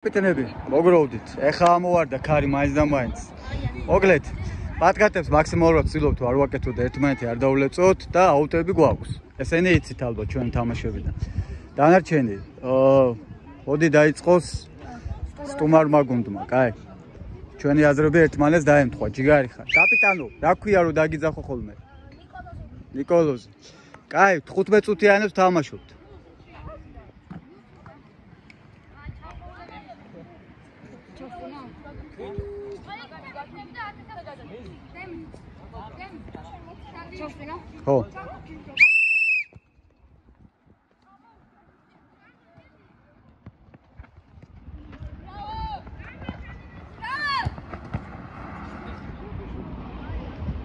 პიტნები მოგროვდით. ეხა ამოვარდა ქარი მაინც და მაინც. მოგლეთ. პატკატებს მაქსიმალურად ვცდილობთ არ ვაკეთოთ და ერთმანეთი არ დაულეწოთ და აუტები გვაქვს. ესენი იცით ალბათ ჩვენი თამაშებიდან. დანარჩენი მოდი დაიწყოს სტუმარმა გუნდმა, კაი. ჩვენი აზრები ერთმანეთს დაემთხვა, ჯიგარი ხარ. კაპიტანო, რა ქვია რომ დაგიძახო ხოლმე? ნიკოლოზი. კაი, 15 წუთიანებს თამაშობთ. ხო.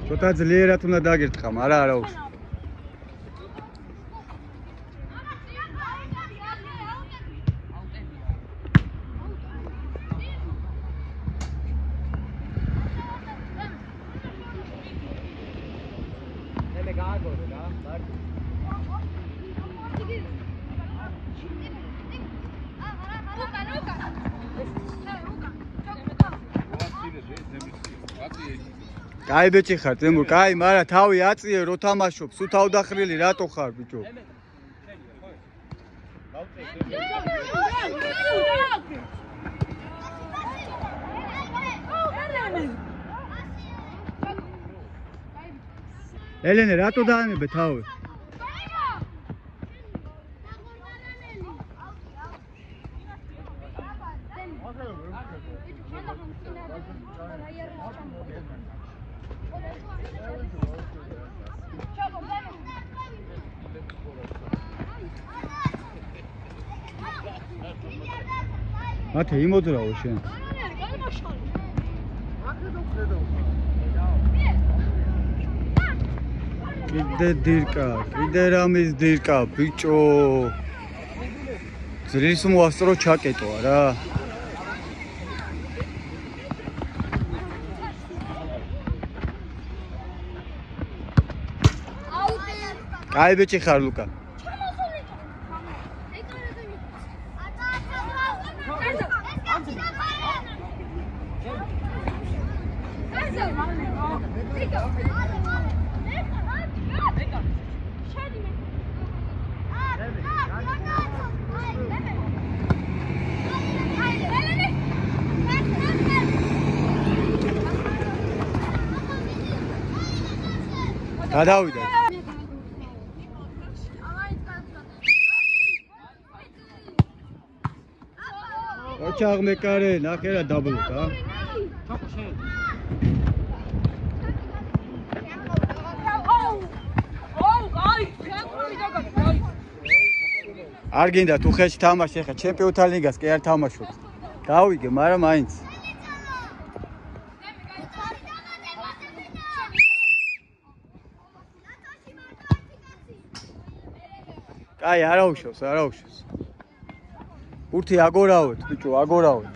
ცოტა ძლიერად უნდა დაგერტყამ, არა უშ. კაი ბეჭი ხარ, ზემურ, კაი, მაგრამ თავი აწიე რო თამაშობ, სულ თავდახრილი რატო ხარ, ბიჭო? ელენე, რატო დაანებე თავი? მათე იმოძრავო შენ. კიდე დირკა, კიდე რამის დირკა, ბიჭო. ძრის მოასწრო ჩაკეტო არა. კაი ბიჭი ხარ ლუკა. გადავიდა. ოჩაღმეკარე, ნახე რა დაბლოკა. არ გინდა თუ ხელში თამაში ხა ჩემპიონთა ლიგას კი არ თამაშობ. გავიგე, მაგრამ მაინც. კაი, არა უშავს, არა უშავს. ურთი აგორავეთ, ბიჭო, აგორავეთ.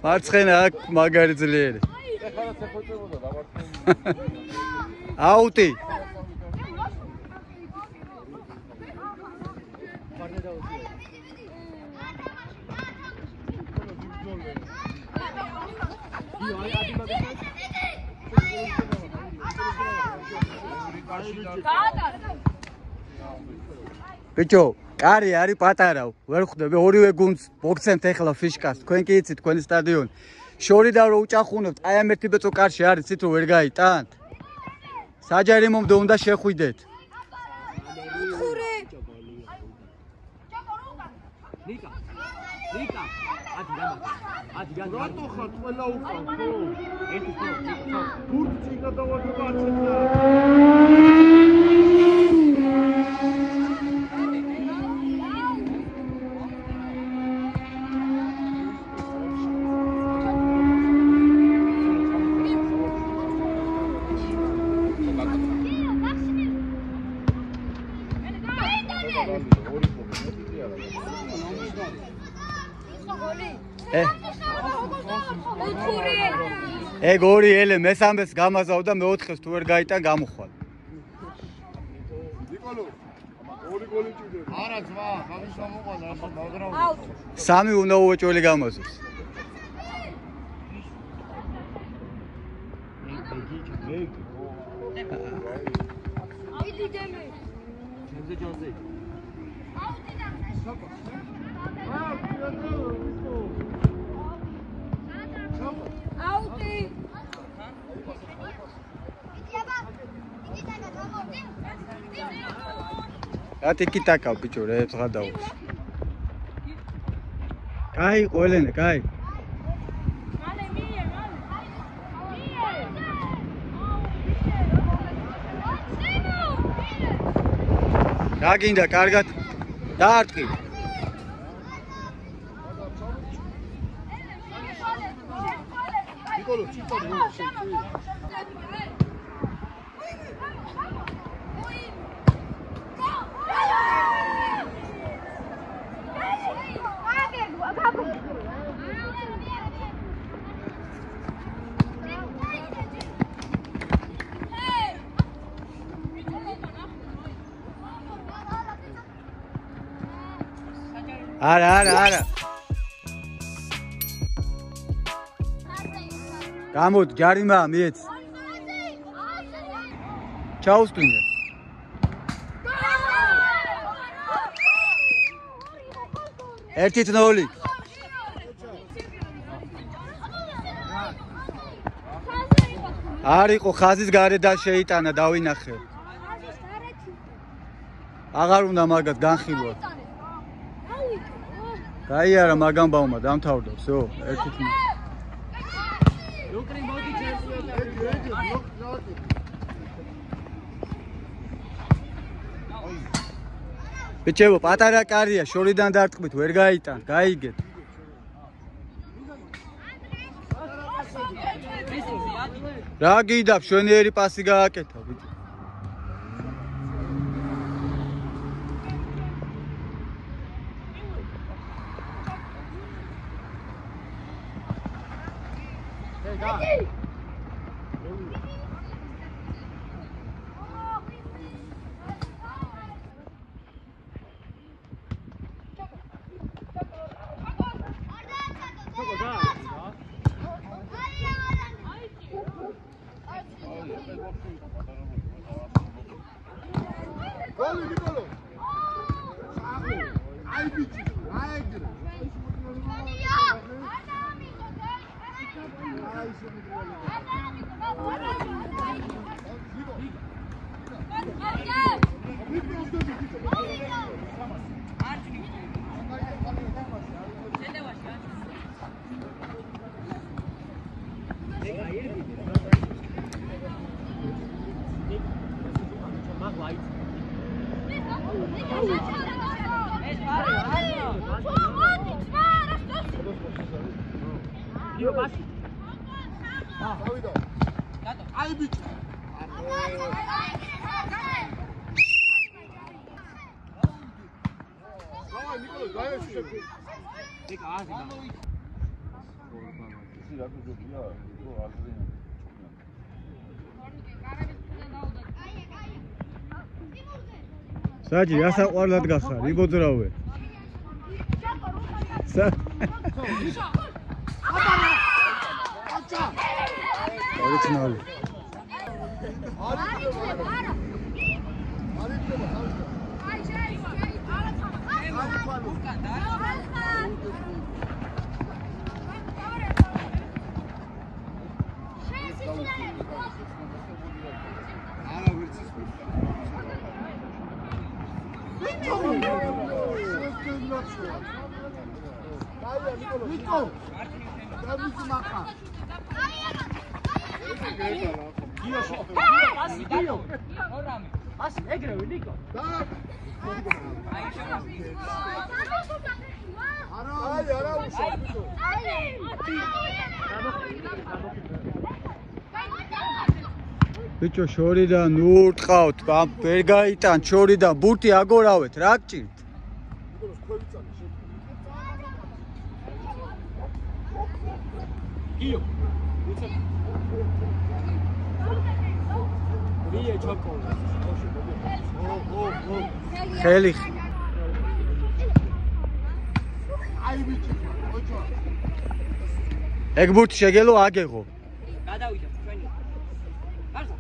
მარცხენა აქ მაგარი ძლიერი. აუტი. ბიჭო, კარი არის პატარაო. ვერ ხვდები ორივე გუნდს მოგცემთ ეხლა ფიშკას. თქვენ კი იცით თქვენი სტადიონი. შორიდან რო უჭახუნებთ, აი ამ ერთი ბეწო კარში არის, იცით რომ ვერ გაიტანთ. საჯარი მომდო უნდა შეხვიდეთ. ნიკა. ნიკა. რატო ხარ ყველა უკან ხო? ერთი ხო. ბურთი გადავაგება არცეთა. ეგ ორი ელე მესამეს გამაზავ და მეოთხეს თუ ვერ გაიტან გამოხვალ. ნიკოლო ორი გოლი ჭირდება. არა ძმა, მაგის გამოყვალ ასე მაგრამ. სამი უნდა უეჭველი გამოზოს. რა ტიკი-ტაკა ბიჭო რა ეცღა დაუს. კაი ყოლენე, კაი. რა გინდა კარგად დაარტყი. ნიკოლო ციტა არა. გამოდ ჯარიმა მიეც. ჩაუსტვინე. ერთი ნოლი. არ იყო ხაზის გარედან შეიტანა დავინახე. აღარ უნდა მაგას განხილვა. კაი არა მაგამ ბავმა დამთავრდა всё ერთი თვით. ლუკრი მოდი ბიჭებო პატარა კარია შორიდან დარტყმით ვერ გაიტან გაიგეთ. რა გიდა შვენიერი პასი გააკეთა ბიჭო. საჯი ასაყვარლად გახარ იბოძრავე ორიგინალი ბიჭო შორიდან ურტყავთ ვერ გაიტან შორიდან ბურთი აგორავეთ რა გჭირთ გიო. რიე ჩოკო. ხელი. აი ბიჭი, ოჩო. ეგ ბურთი შეგელო აგეღო. გადავიდა ჩვენი. გარსა.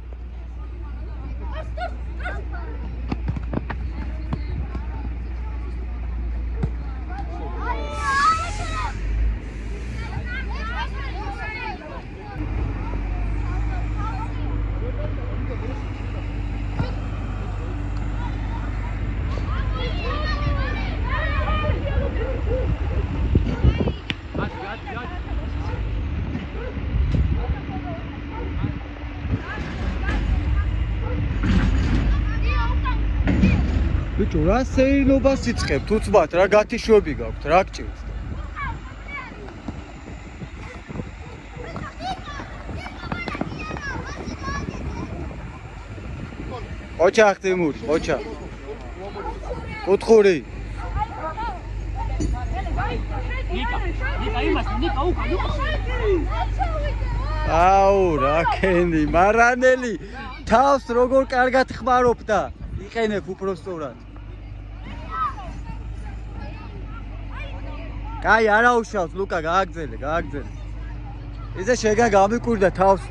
ბიჭო, რა სეირნობას იწყებთ? უცბად, რა გათიშვები გაქვთ, რა გჭირთ? ოჩახ თიმური, ოჩახ. კუთხური. ნიკა იმას, ნიკა უკან. აუ, რა კენი, მარანელი. თავს როგორ კარგად ხმარობდა. იყენებ უпроსტორად. კაი, არა უშავს, ლუკა, გააგზელე. ისე შეგა გამიკვირდა თავს.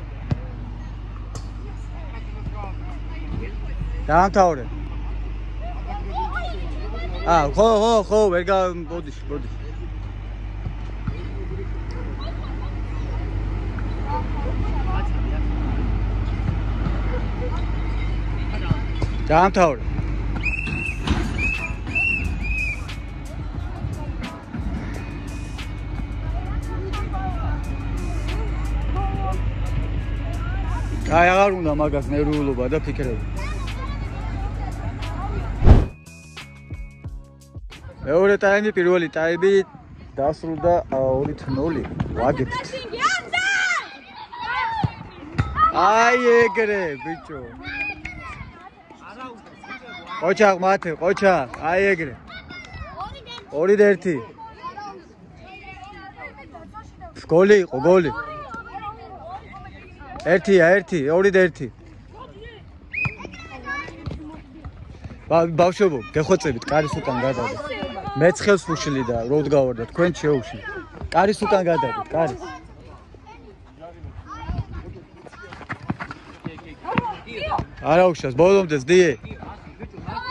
დაამთავრე. ხო, ვერ ბოდიში. დაამთავრე. აი, აღარ უნდა მაგას ნერვიულობა და ფიქრები. მეორე ტაიმი, პირველი ტაიმი დასრულდა 2-0. ვაგებთ. აი ეგრე, ბიჭო. ყოჩა მათე, ყოჩა, აი ეგრე. 2-1. გოლი იყო, გოლი. 1-1, 2-1. ბავშვებო, გეხვეწებით, კარის უკან გადავიდეთ. მეც ხელს ვუშლი და რო ვდგავარდა, თქვენ შეუშვით. კარის უკან გადავიდეთ, კარის. არა უშავს, ბოლომდე ზდიე.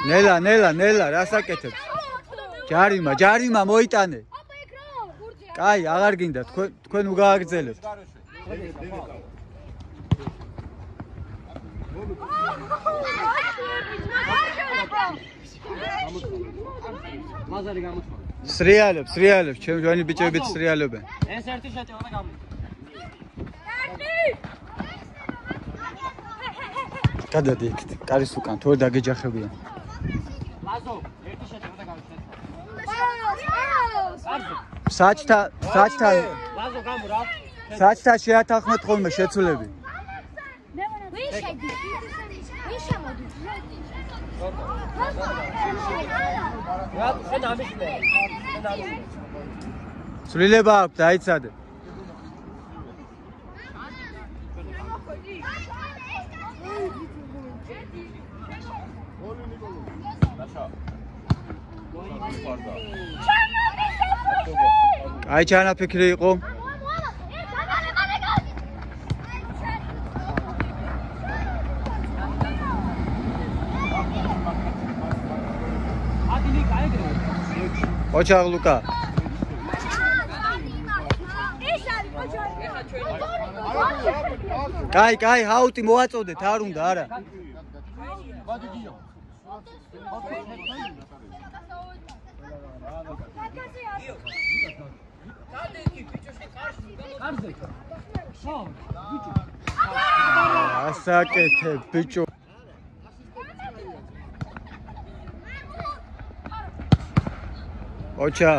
ნელა, რასაკეთებს? ჯარიმა მოიტანე. კაი, აღარ გინდა, თქვენ უგააგრძელებთ. მაზარი გამოჩვა. სრიალებს, ჩვენი ბიჭებიც სრიალებენ. ეს ერთი შეტევა და გამოჩვა. გადადი იქით, კარის უკან, თუ ვერ დაგეჯახებიან. ლაზო, ერთი შეტევა და გამოჩვა. საჭთა ლაზო გამო რა. საჭთა შეათანხმეთ ხოლმე შეცვლები. შენ ამისმე. სვლილება აქვს, დაიცადე. აი ჩანაფიქრი იყო. ოჩაღ ლუკა. კაი, ჰაუტი მოაწოდეთ, არ უნდა, არა. ასაკეთებ, ბიჭო. ოჩა.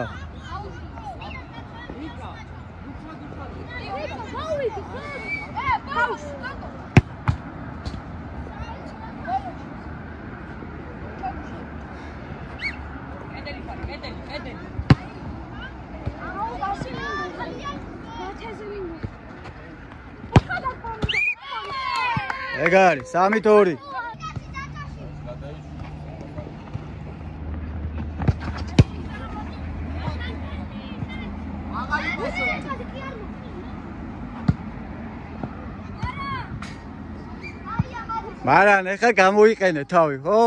ეგ არის 3-2. მარან ეხა გამოიყენე თავი, ხო?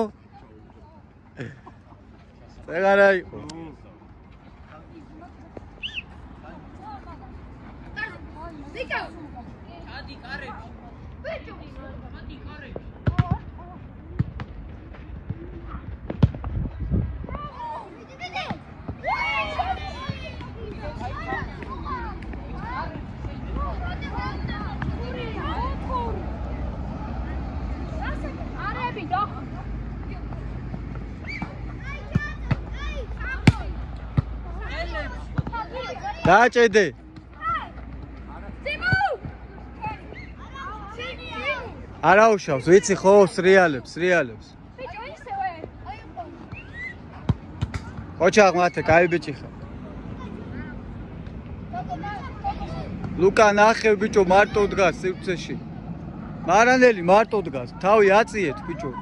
ეგ არა იყო. დაჭედე. არა უშავს, ვიცი ხო, სრიალებს. ოჩახ მათე, კაი ბიჭი ხარ. ლუკა ნახე ბიჭო, მარტო დგას სივრცეში. მარანელი მარტო დგას, თავი აწიეთ ბიჭო.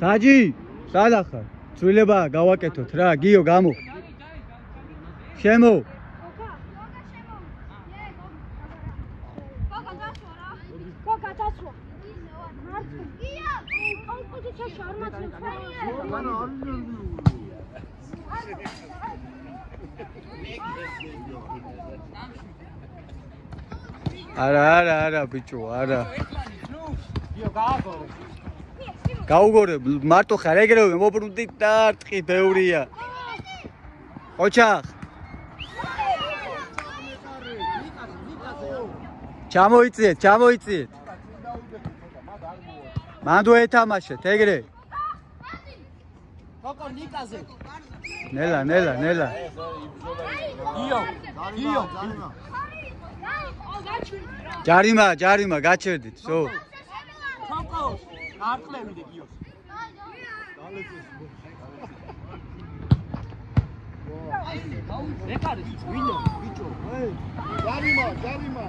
საჯი, სადა ხარ? ცვლილება გავაკეთოთ რა, გიო გამო. შემო. არა ბიჭო, არა. გაუგორე, მარტო ხარ ეგრევე მობრუნდი და ტყი ბევრია. ოჩახ. ჩამოიწიეთ. მანდ ეთამაშეთ, ეგრე. კოკო ნიკაზე. ნელა. გიო. ჯარიმა, გაჩერდით, სო. კოკო, არტყლევიდე გიოს. ეკარი, ვინო, ბიჭო. ჯარიმა.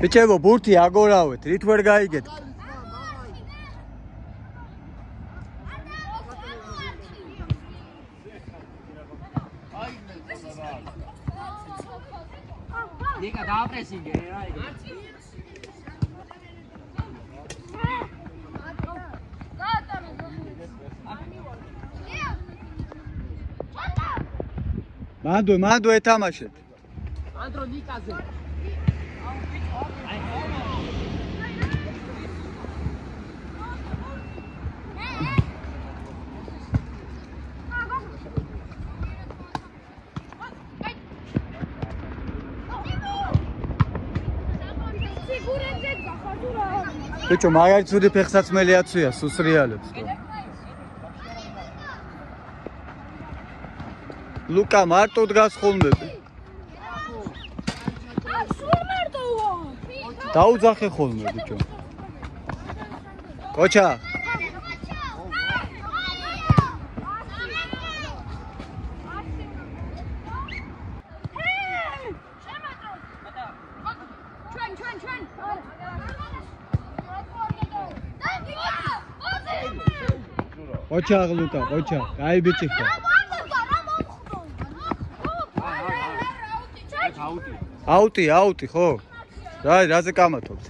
ბიჭებო, ბურთი აგორავეთ, რით ვერ გაიგეთ. ნიკა დააპრესინგე რა ეგ. მანდ ეთამაშეთ. ანდრო ნიკაზე. ბიჭო, მაგარი ცუდი ფეხსაცმელი აცვია, სუსრიალებს. ლუკა მარტო დგას ხოლმე. დაუძახე ხოლმე ბიჭო. კოჩა. ოჩახ ლუკა, ოჩახ, კაი ბიჭი ხარ. აუტი, ხო? რაზე კამათობთ?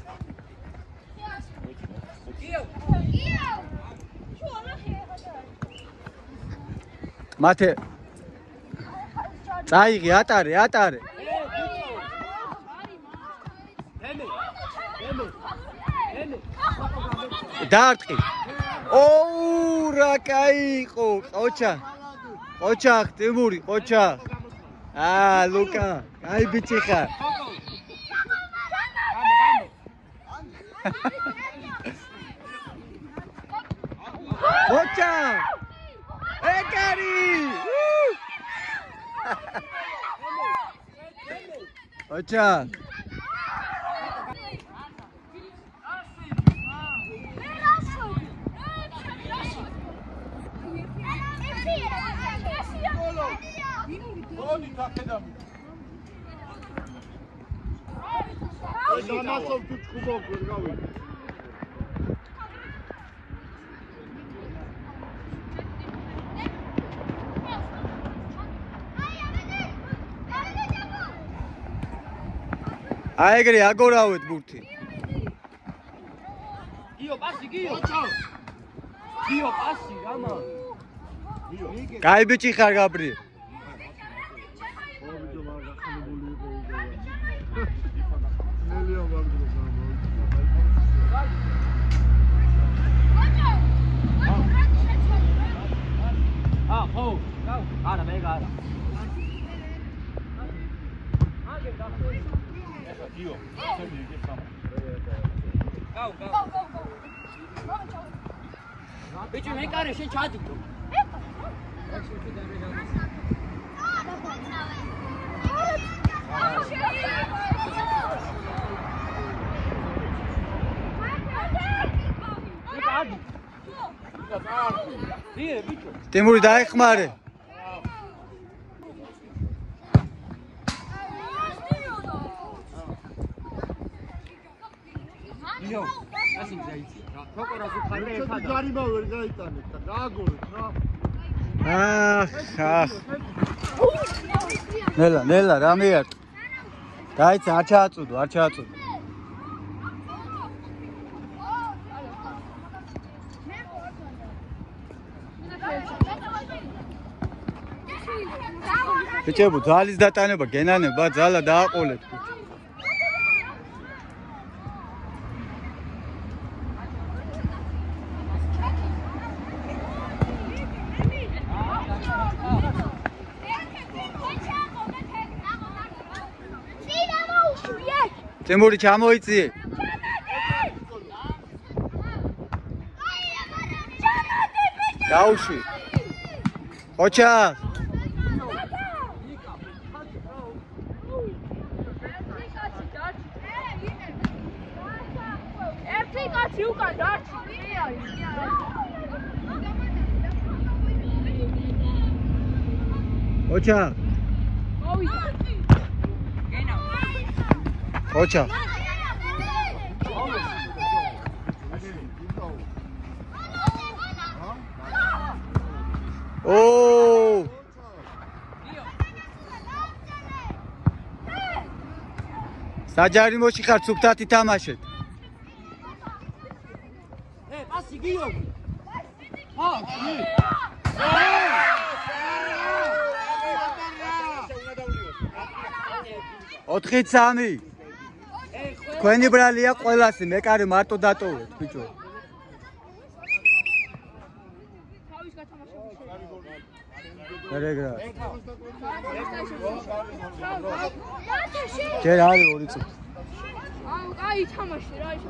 მათე წაიღი, ატარე. დაარტყი. ოუ, რა კაი იყო, ოჩახ, ტიმური, ლუკა, კაი ბიჭი ხარ. ოჩა ეკარი ოჩა დამასობ თუ ჩხუბობ ვერ გავიგე აი ეგრე აგორავეთ ბურთი გიო პასი გიო გიო პასი რამა კაი ბიჭი ხარ გაბრიელ ხო გაუ არა მე არა გიო გაუ ბიჭი მე კარე შენ ჩადიგო ტიმური დაიხმარე გიო ასე ზაიცი რა თოკორას უხარე ეხადა ჯარიმა ვერ გაიტანეთ და გააგორეთ რა ახ ნელა რა მიარ დაიცა არ ჩააწუდო ბიჭებო ძალის დატანება გენანება ძალა დააყოლეთ ტემური ჩამოიწიე დაუში ოჩა ერთი კაცი უკან დარჩი ოჩა ოჩა ო საჯარიმოში ხარ სუფთად ითამაშეთ პასი გიო ჰა 4-3 თქვენი ბრალია ყველასი მე კარი მარტო დატოვეთ ბიჭო რეგრა ჯერ არის 2 წუთი აი თამაში რა ის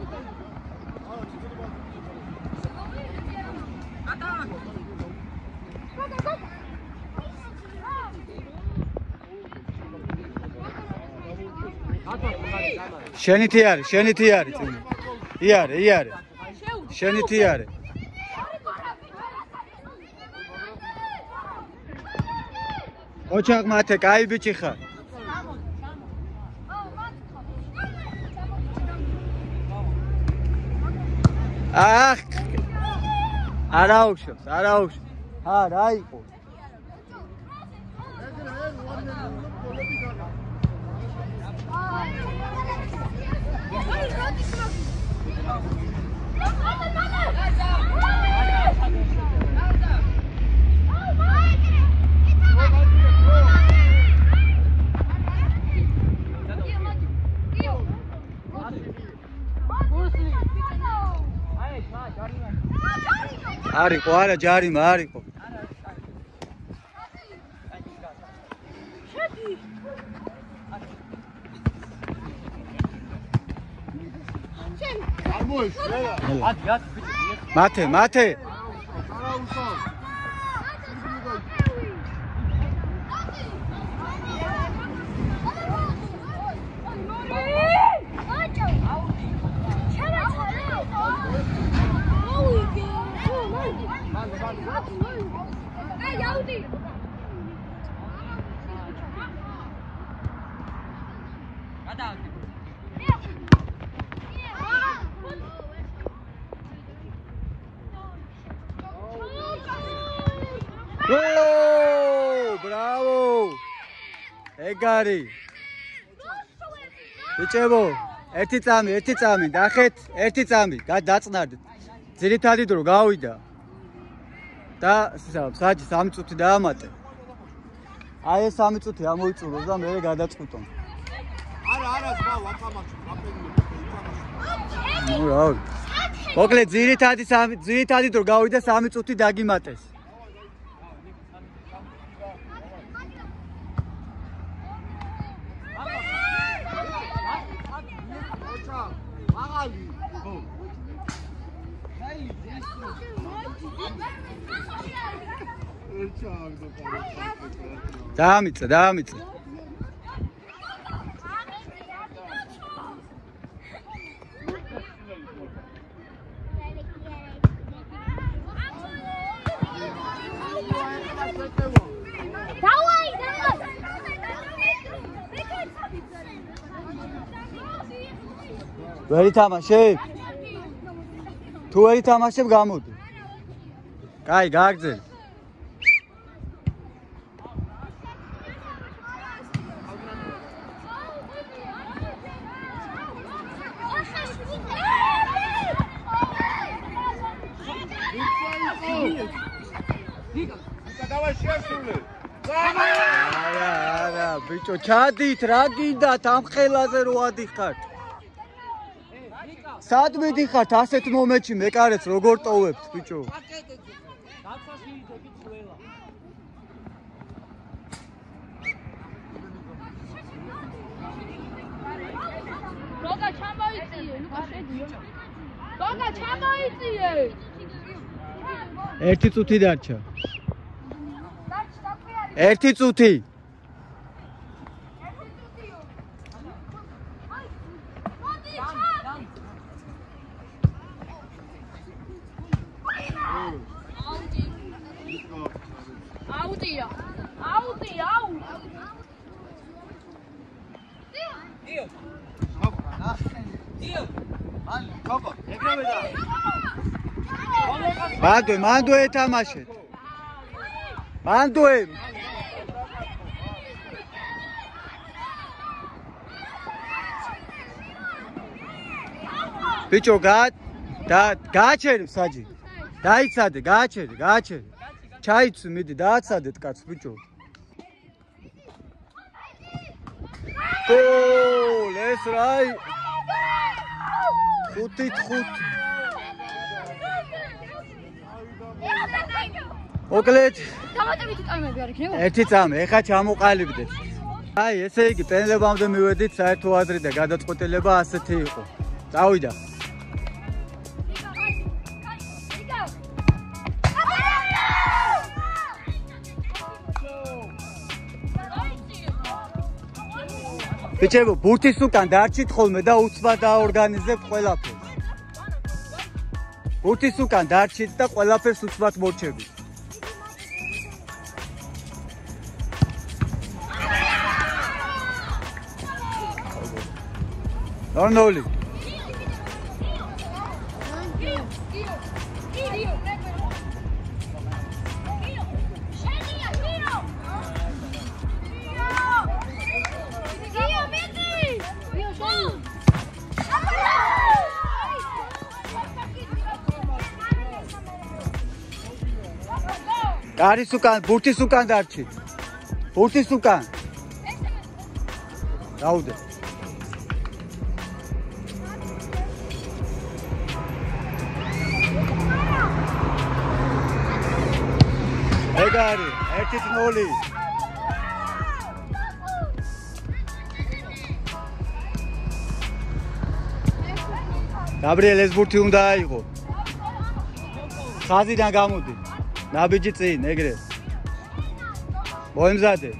შენითი არის წინი იარე შენითი არის ოჩაღ მათე კაი ბიჭი ხარ ახ არაუშავს ჰა რა იყო არიყო არა ჯარიმა არიყო მათე Bravo! Egari. Bichebo, ერთი წამი, დახეთ, ერთი წამი, დაწნარდით. ძირითადი დრო გავიდა. და საჭი 3 წუთი დაამატე. აი ეს 3 წუთი ამოიწუროს და მე გადაწყვიტონ. არა, ზღვა ვაკამაჩი, ნუ რა. მოკლედ ძირითადი დრო გავიდა 3 წუთი დაგიმატეს. დაამიწე ვერი თამაშებ თუ ვერი თამაშებ გამოდი კაი გააგრძელი არა ბიჭო ჩადით რა გინდათ ამ ხელაზე რო ადიხართ სად მიდიხართ ასეთ მომენტში მეკარეთ როგორ ტოვებთ ბიჭო გოგა ჩამოიწიე ლუკა შედიო გოგა ჩამოიწიე ერთი წუთი დარჩა ერთი წუთი აუტია მანდო ეთამაშეთ მანდოე ბიჭო გააჩერე საჯი დაიცადე გააჩერე ჩაიცვი მიდი დააცადეთ კაცს ბიჭო გოლ ეს რაი 5-5 მოკლედ დამატებითი ტაიმები არ იქნება ერთი წამი ეხა ჩამოყალიბდეთ აი ესე იგი პენლებამდე მივედით საერთო აზრი და გადაწყვეტილება ასეთი იყო წავიდა ბიჭებო ბურთის უკან დარჩით ხოლმე და უცბად დაორგანიზებთ ყველაფერს ბურთის უკან დარჩით და ყველაფერს უცბად მორჩებით ნორნოლი გარის უკან ბურთის უკან დარჩით ბურთის უკან დაუდე ეგარი 1-0 გაბრიელ ეს ბურთი უნდა აიღო. ხაზიდან გამოდი. ნაბიჯი წინ, ეგრე. მოემზადე.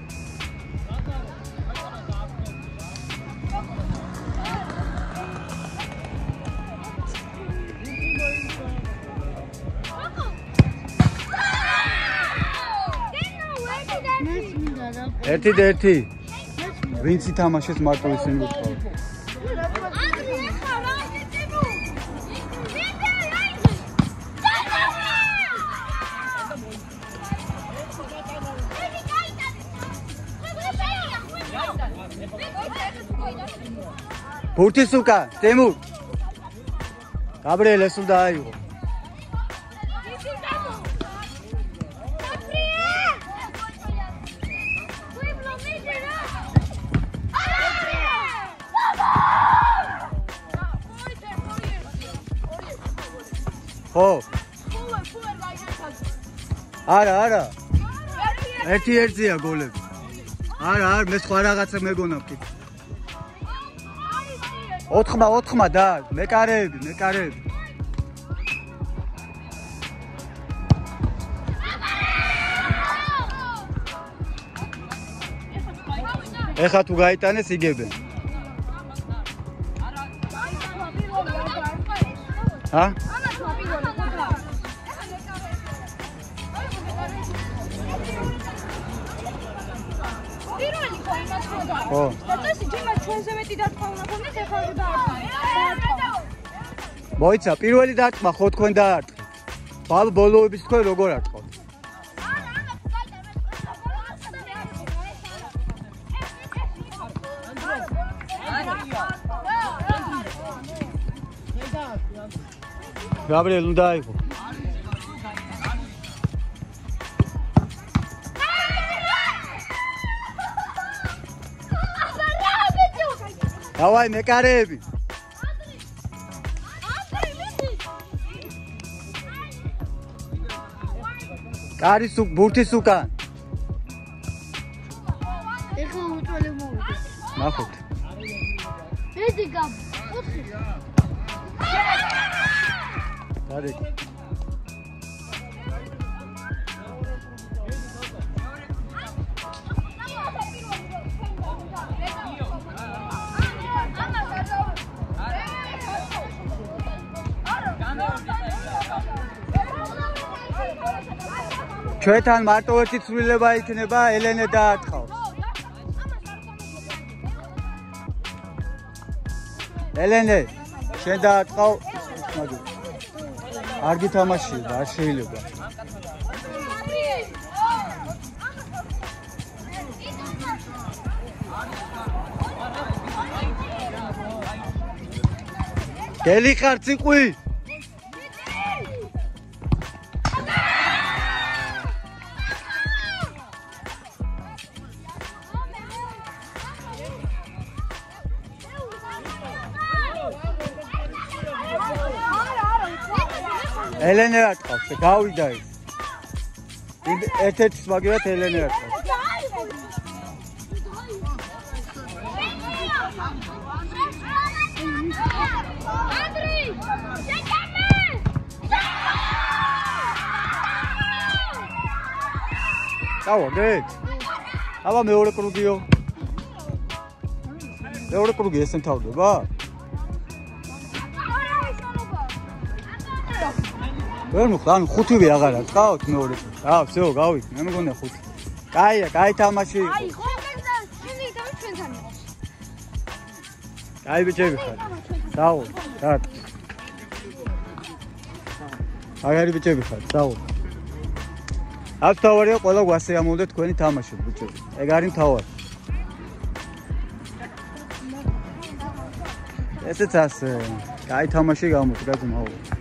ერთი და ერთი. ვინც ითამაშეს მარტო ისინი უთხოვ. ბურთის უკან, ტემურ. გაბრიელ ეს უნდა აიღო. ხო. არა. ერთი-ერთია გოლები. არა, მე სხვა რაღაცა მეგონა ვკითხე. 4 და მეკარეები. ეხა თუ გაიტანეს იგებენ. ჰა? ხო. მოიცა, პირველი დარტყმა ხო თქვენ დაარტყით. ბოლოების თქვენ როგორ არტყოთ? გაბრიელ უნდა აიღო. დავაი მეკარეები. კარის ბურთის უკან. ეხლა უწვალე მოვიდა. ნახოთ. ედი გაბ. დადი. ჩვენთან მარტო ერთი ცვლილება იქნება, ელენე დაარტყავს. ელენე, შენ დაარტყავ. არ გითამაშია, არ შეიძლება. გელი ხარ ციყვი? ელენე არტყავს, გავიდა ის. ერთ-ერთი მაგერად ელენე არტყავს. დავაგეთ. აბა მეორე კრუგიო. მეორე კრუგი ესენ თავდება? ვერ მოხდა, ანუ 5-ვე აღარ აწყავთ მეორე. всё, გავიქ, მე მგონია 5. კაია, კაი თამაში იყო. აი, ხო, და შენი და ჩვენთან იყო. კაი ბიჭები ხარ. დაო, რატ. აგარი ბიჭები ხარ, დაო. აქ თავარია ყველა გვასიამოვნდა თქვენი თამაში ბიჭები. ეგ არის თავარი. ესეც ასე. კაი თამაში გამოდგა ძმაო.